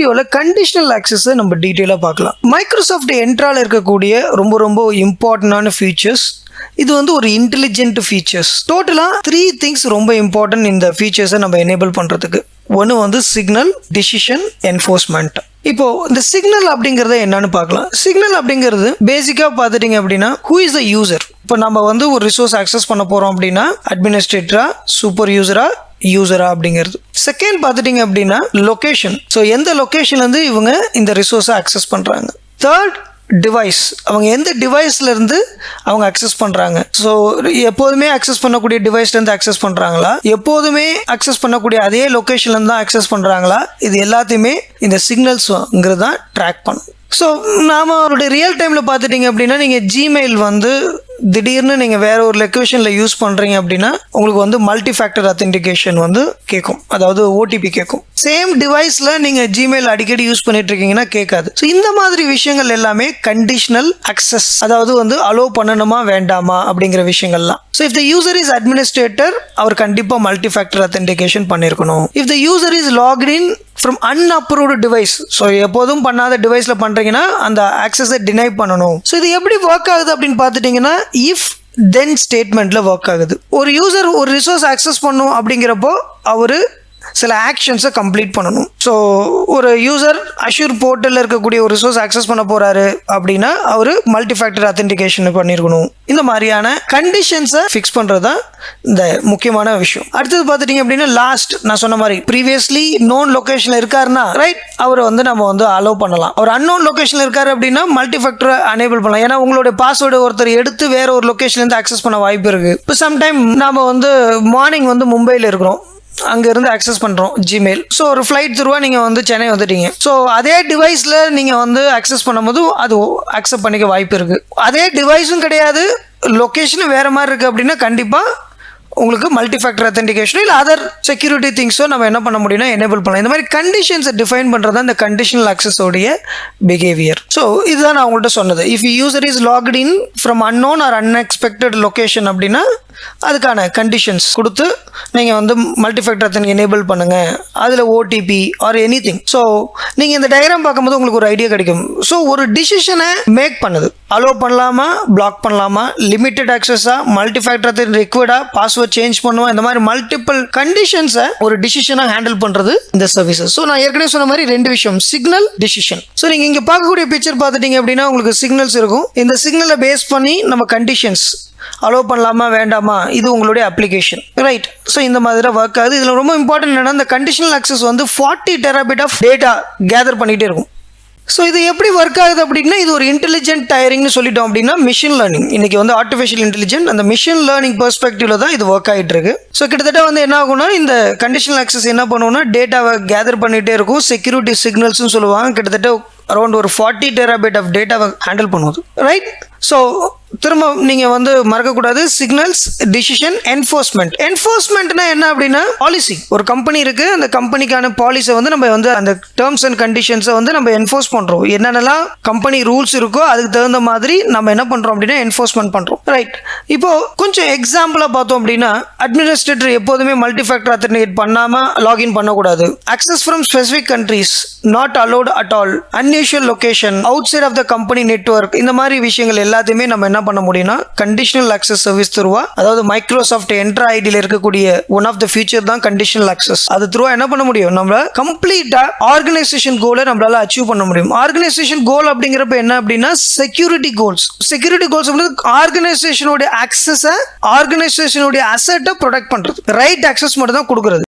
வீடியோவில் கண்டிஷனல் ஆக்சஸை நம்ம டீட்டெயிலாக பார்க்கலாம். மைக்ரோசாஃப்ட் என்ட்ரால இருக்கக்கூடிய ரொம்ப இம்பார்ட்டண்டான ஃபீச்சர்ஸ். இது வந்து ஒரு இன்டெலிஜென்ட் ஃபீச்சர்ஸ். டோட்டலாக 3 திங்ஸ் ரொம்ப இம்பார்ட்டன்ட் இந்த ஃபீச்சர்ஸை நம்ம எனேபிள் பண்ணுறதுக்கு. ஒன்று வந்து சிக்னல், டிசிஷன், என்ஃபோர்ஸ்மெண்ட். இப்போ இந்த சிக்னல் அப்படிங்கிறத என்னன்னு பார்க்கலாம். சிக்னல் அப்படிங்கிறது பேசிக்காக பார்த்துட்டிங்க அப்படின்னா ஹூ இஸ் த யூசர். இப்போ நம்ம வந்து ஒரு ரிசோர்ஸ் ஆக்சஸ் பண்ண போகிறோம் அப்படின்னா அட்மினிஸ்ட்ரேட்டரா, சூப்பர் யூசரா அப்படிங்கிறது. செகண்ட் பார்த்துட்டிங்க அப்படின்னா லொக்கேஷன். ஸோ எந்த லொக்கேஷன்லேருந்து இவங்க இந்த ரிசோர்ஸை ஆக்சஸ் பண்ணுறாங்க. தேர்ட் டிவைஸ், அவங்க எந்த டிவைஸ்லேருந்து அவங்க அக்சஸ் பண்ணுறாங்க. ஸோ எப்போதுமே அக்சஸ் பண்ணக்கூடிய டிவைஸ்லேருந்து அக்சஸ் பண்ணுறாங்களா, எப்போதுமே அக்சஸ் பண்ணக்கூடிய அதே லொக்கேஷன்லேருந்து தான் அக்சஸ் பண்ணுறாங்களா, இது எல்லாத்தையுமே இந்த சிக்னல்ஸ்ங்கிறது தான் ட்ராக் பண்ணும். ஸோ நாம் அவருடைய ரியல் டைமில் பார்த்துட்டிங்க அப்படின்னா நீங்கள் ஜிமெயில் வந்து திடீர்னு நீங்கள் வேற ஒரு லொக்கேஷனில் யூஸ் பண்ணுறீங்க அப்படின்னா உங்களுக்கு வந்து மல்டி ஃபேக்டர் அத்தென்டிகேஷன் வந்து கேட்கும், அதாவது ஓடிபி கேட்கும். சேம் டிவைஸில் நீங்கள் ஜிமெயில் அடிக்கடி யூஸ் பண்ணிட்டு இருக்கீங்கன்னா கேட்காது. ஸோ இந்த மாதிரி விஷயங்கள் எல்லாமே கண்டிஷனல் அக்சஸ், அதாவது வந்து அலோவ் பண்ணணுமா வேண்டாமா அப்படிங்கிற விஷயங்கள்லாம். So if the user is administrator, அவர் கண்டிப்பாக மல்டி ஃபேக்டர் அத்தென்டிகேஷன் பண்ணியிருக்கணும். If the user is locked in from unapproved device, so எப்போதும் பண்ணாத டிவைஸில் பண்ணுறீங்கன்னா அந்த ஆக்சஸை டினை பண்ணணும். ஸோ இது எப்படி ஒர்க் ஆகுது அப்படின்னு பார்த்துட்டிங்கன்னா இஃப் தென் ஸ்டேட்மெண்ட்டில் ஒர்க் ஆகுது. ஒரு யூசர் ஒரு ரிசோர்ஸ் ஆக்சஸ் பண்ணும் அப்படிங்கிறப்போ அவர் சில ஆக்ஷன்ஸை கம்ப்ளீட் பண்ணணும். ஸோ ஒரு யூசர் அஷ்யூர் போர்ட்டலில் இருக்கக்கூடிய ஒரு ரிசோர்ஸ் ஆக்சஸ் பண்ண போகிறாரு அப்படின்னா அவர் மல்டி ஃபேக்டர் அத்தென்டிகேஷன் பண்ணியிருக்கணும். இந்த மாதிரியான கண்டிஷன்ஸை ஃபிக்ஸ் பண்ணுறது தான் இந்த முக்கியமான விஷயம். அடுத்தது பார்த்துட்டிங்க அப்படின்னா லாஸ்ட் நான் சொன்ன மாதிரி ப்ரீவியஸ்லி நோன் லொக்கேஷனில் இருக்காருன்னா ரைட், அவரை வந்து நம்ம வந்து அலோவ் பண்ணலாம். அவர் அன்னோன் லொக்கேஷனில் இருக்காரு அப்படின்னா மல்டி ஃபேக்டரை அனேபிள் பண்ணலாம். ஏன்னா உங்களுடைய பாஸ்வேர்டு ஒருத்தர் எடுத்து வேற ஒரு லொக்கேஷன்லேருந்து ஆக்சஸ் பண்ண வாய்ப்பு இருக்குது. இப்போ சம்டைம் நாம் வந்து மார்னிங் வந்து மும்பையில் இருக்கிறோம், அங்கேருந்து அக்சஸ் பண்ணுறோம் ஜிமெயில். ஸோ ஒரு ஃப்ளைட் த்ரூவாக நீங்கள் வந்து சென்னை வந்துட்டீங்க. ஸோ அதே டிவைஸில் நீங்கள் வந்து அக்சஸ் பண்ணும்போது அது அக்செப்ட் பண்ணிக்க வாய்ப்பு இருக்குது. அதே டிவைஸும் கிடையாது, லொக்கேஷனும் வேறு மாதிரி இருக்குது அப்படின்னா கண்டிப்பாக உங்களுக்கு மல்டி ஃபேக்டர் அத்தென்டிகேஷனோ இல்லை அதர் செக்யூரிட்டி திங்ஸோ நம்ம என்ன பண்ண முடியும்னா எனேபிள் பண்ணலாம். இந்த மாதிரி கண்டிஷன்ஸை டிஃபைன் பண்ணுறது தான் இந்த கண்டிஷனல் அக்சஸோடைய பிஹேவியர். ஸோ இதுதான் நான் உங்கள்கிட்ட சொன்னது. If user is locked in from unknown or unexpected location அப்படின்னா அதுக்கான கண்டிஷன்ஸ் கொடுத்து நீங்கள் வந்து மல்டி ஃபேக்டர் அத்தென்டிகேஷன் எனேபிள் பண்ணுங்கள், அதில் OTP or any thing. So நீங்கள் இந்த டயக்ராம் பார்க்கும்போது உங்களுக்கு ஒரு ஐடியா கிடைக்கும். ஸோ ஒரு டிசிஷனை மேக் பண்ணுது, அலோவ் பண்ணலாமா, பிளாக் பண்ணலாமா, லிமிட்டட் ஆக்சஸா, மல்டி ஃபேக்டர் அத்தென்டிகேஷன் ரிக்வயர்டா, பாஸ்வேர்ட் சேஞ்ச் பண்ணுவோம், இந்த மாதிரி மல்டிபிள் கண்டிஷன்ஸை ஒரு டிசிஷனாக ஹேண்டில் பண்ணுறது இந்த சர்வீசஸ். ஸோ நான் ஏற்கனவே சொன்ன மாதிரி 2 விஷயம், சிக்னல், டிசிஷன். ஸோ நீங்கள் இங்கே பார்க்கக்கூடிய பிக்சர் பார்த்துட்டீங்க அப்படின்னா உங்களுக்கு சிக்னல்ஸ் இருக்கும். இந்த சிக்னலை பேஸ் பண்ணி நம்ம கண்டிஷன்ஸ் அலோவ் பண்ணலாமா வேண்டாமா, இது உங்களுடைய அப்ளிகேஷன் ரைட். ஸோ இந்த மாதிரி ஒர்க் ஆகுது. இதில் ரொம்ப இம்பார்ட்டன்ட் என்னன்னா இந்த கண்டிஷனல் ஆக்சஸ் வந்து 40 டெராபைட் ஆஃப் டேட்டா கேதர் பண்ணிகிட்டே இருக்கும். ஸோ இது எப்படி ஒர்க் ஆகுது அப்படின்னா இது ஒரு இன்டெலிஜென்ட் டயரிங்னு சொல்லிட்டோம் அப்படின்னா மிஷின் லேர்னிங். இன்னைக்கு வந்து ஆர்டிஃபிஷியல் இன்டெலிஜென்ட் அந்த மிஷின் லேர்னிங் பெர்ஸ்பெக்டிவ்ல தான் இது ஒர்க் ஆகிட்டு இருக்கு. ஸோ கிட்டத்தட்ட வந்து என்ன ஆகும்னா இந்த கண்டிஷனல் ஆக்சஸ் என்ன பண்ணுவோம்னா டேட்டாவை கேதர் பண்ணிகிட்டே இருக்கும். செக்யூரிட்டி சிக்னல்ஸ்னு சொல்லுவாங்க. கிட்டத்தட்ட அரௌண்ட் ஒரு 40 டெராபைட் ஆஃப் டேட்டாவை ஹேண்டில் பண்ணுவது ரைட். ஸோ திரும்ப நீங்கள் வந்து மறக்கக்கூடாது சிக்னல்ஸ், டிசிஷன், என்ஃபோர்ஸ்மெண்ட். என்ஃபோர்ஸ்மெண்ட்னா என்ன அப்படின்னா பாலிசி. ஒரு கம்பெனி இருக்குது, அந்த கம்பெனிக்கான பாலிசியை வந்து நம்ம வந்து அந்த டேர்ம்ஸ் அண்ட் கண்டிஷன்ஸை வந்து நம்ம என்ஃபோர்ஸ் பண்ணுறோம். என்னென்னலாம் கம்பெனி ரூல்ஸ் இருக்கோ அதுக்கு தகுந்த மாதிரி நம்ம என்ன பண்ணுறோம் அப்படின்னா என்ஃபோர்ஸ்மெண்ட் பண்ணுறோம் ரைட். இப்போ கொஞ்சம் எக்ஸாம்பிளாக பார்த்தோம் அப்படின்னா அட்மினிஸ்ட்ரேட்டர் எப்போதுமே மல்டி ஃபேக்டர் அத்தென்டிகேட் பண்ணாமல் லாகின் பண்ணக்கூடாது. Access from specific countries not allowed at all, unusual location, outside of the company network, இந்த மாதிரி விஷயங்கள் எல்லாத்தையுமே நம்ம என்ன பண்ண முடியும்னா கண்டிஷனல் அக்சஸ் சர்வீஸ் த்ரூவா, அதாவது மைக்ரோசாஃப்ட் என்ட்ரா ஐடியில் இருக்கக்கூடிய ஒன் ஆஃப் த ஃபீச்சர் தான் கண்டிஷனல் அக்சஸ். அது த்ரூவா என்ன பண்ண முடியும், நம்மள கம்ப்ளீட்டா ஆர்கனைசேஷன் கோலை நம்மளால அச்சீவ் பண்ண முடியும். ஆர்கனைசேஷன் கோல் அப்படிங்கிறப்ப என்ன அப்படின்னா செக்யூரிட்டி கோல்ஸ். செக்யூரிட்டி கோல்ஸ் ஆர்கனைசேஷனோட அக்சஸை, ஆர்கனைசேஷனோட அசெட்டை ப்ரொடெக்ட் பண்றது, ரைட் அக்சஸ் மட்டும் தான் கொடுக்குறது.